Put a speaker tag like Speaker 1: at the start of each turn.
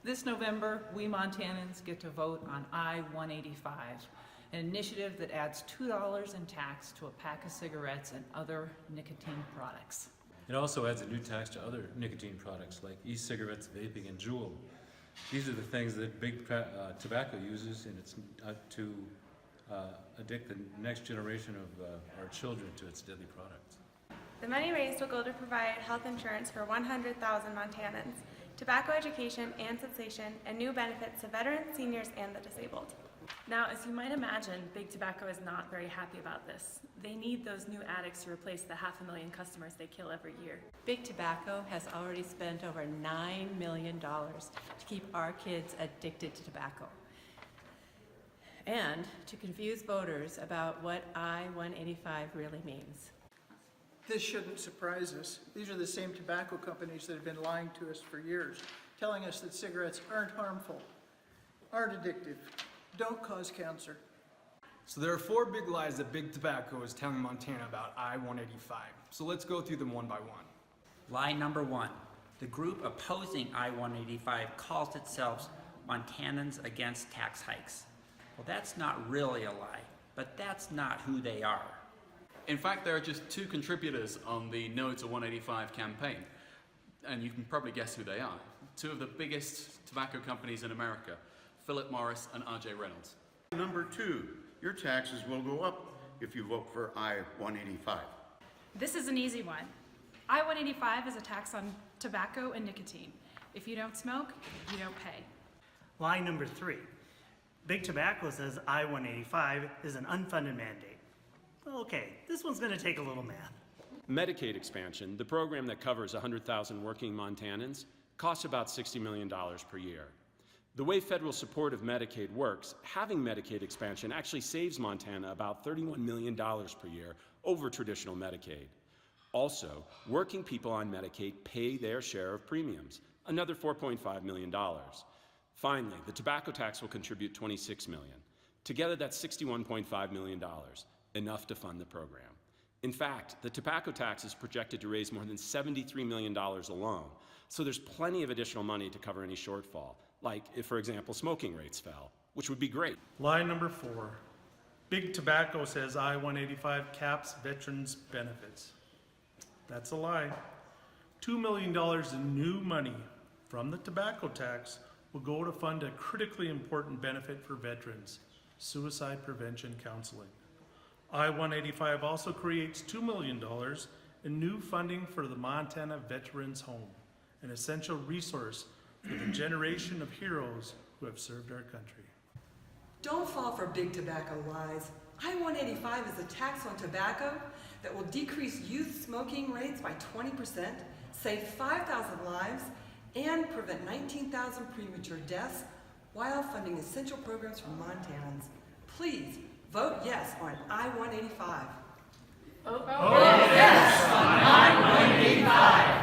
Speaker 1: This November, we Montanans get to vote on I-185, an initiative that adds $2 in tax to a pack of cigarettes and other nicotine products.
Speaker 2: It also adds a new tax to other nicotine products like e-cigarettes, vaping, and Juul. These are the things that big tobacco uses to addict the next generation of our children to its deadly products.
Speaker 3: The money raised will go to provide health insurance for 100,000 Montanans, tobacco education and cessation, and new benefits to veterans, seniors, and the disabled.
Speaker 4: Now, as you might imagine, Big Tobacco is not very happy about this. They need those new addicts to replace the 500,000 customers they kill every year.
Speaker 5: Big Tobacco has already spent over $9 million to keep our kids addicted to tobacco and to confuse voters about what I-185 really means.
Speaker 6: This shouldn't surprise us. These are the same tobacco companies that have been lying to us for years, telling us that cigarettes aren't harmful, aren't addictive, don't cause cancer.
Speaker 7: So there are 4 big lies that Big Tobacco is telling Montana about I-185. So let's go through them one by one.
Speaker 8: Lie number 1. The group opposing I-185 calls itself Montanans Against Tax Hikes. Well, that's not really a lie, but that's not who they are.
Speaker 9: In fact, there are just 2 contributors on the No to 185 campaign, and you can probably guess who they are. 2 of the biggest tobacco companies in America, Philip Morris and R.J. Reynolds.
Speaker 10: Number 2, your taxes will go up if you vote for I-185.
Speaker 11: This is an easy one. I-185 is a tax on tobacco and nicotine. If you don't smoke, you don't pay.
Speaker 12: Lie number 3. Big Tobacco says I-185 is an unfunded mandate. Okay, this one's going to take a little math.
Speaker 13: Medicaid expansion, the program that covers 100,000 working Montanans, costs about $60 million per year. The way federal support of Medicaid works, having Medicaid expansion actually saves Montana about $31 million per year over traditional Medicaid. Also, working people on Medicaid pay their share of premiums, another $4.5 million. Finally, the tobacco tax will contribute $26 million. Together, that's $61.5 million, enough to fund the program. In fact, the tobacco tax is projected to raise more than $73 million alone, so there's plenty of additional money to cover any shortfall, like if, for example, smoking rates fell, which would be great.
Speaker 14: Lie number 4. Big Tobacco says I-185 caps veterans' benefits. That's a lie. $2 million in new money from the tobacco tax will go to fund a critically important benefit for veterans, suicide prevention counseling. I-185 also creates $2 million in new funding for the Montana Veterans Home, an essential resource for the generation of heroes who have served our country.
Speaker 15: Don't fall for Big Tobacco lies. I-185 is a tax on tobacco that will decrease youth smoking rates by 20%, save 5,000 lives, and prevent 19,000 premature deaths while funding essential programs for Montanans. Please vote yes on I-185.
Speaker 1: Vote yes on I-185.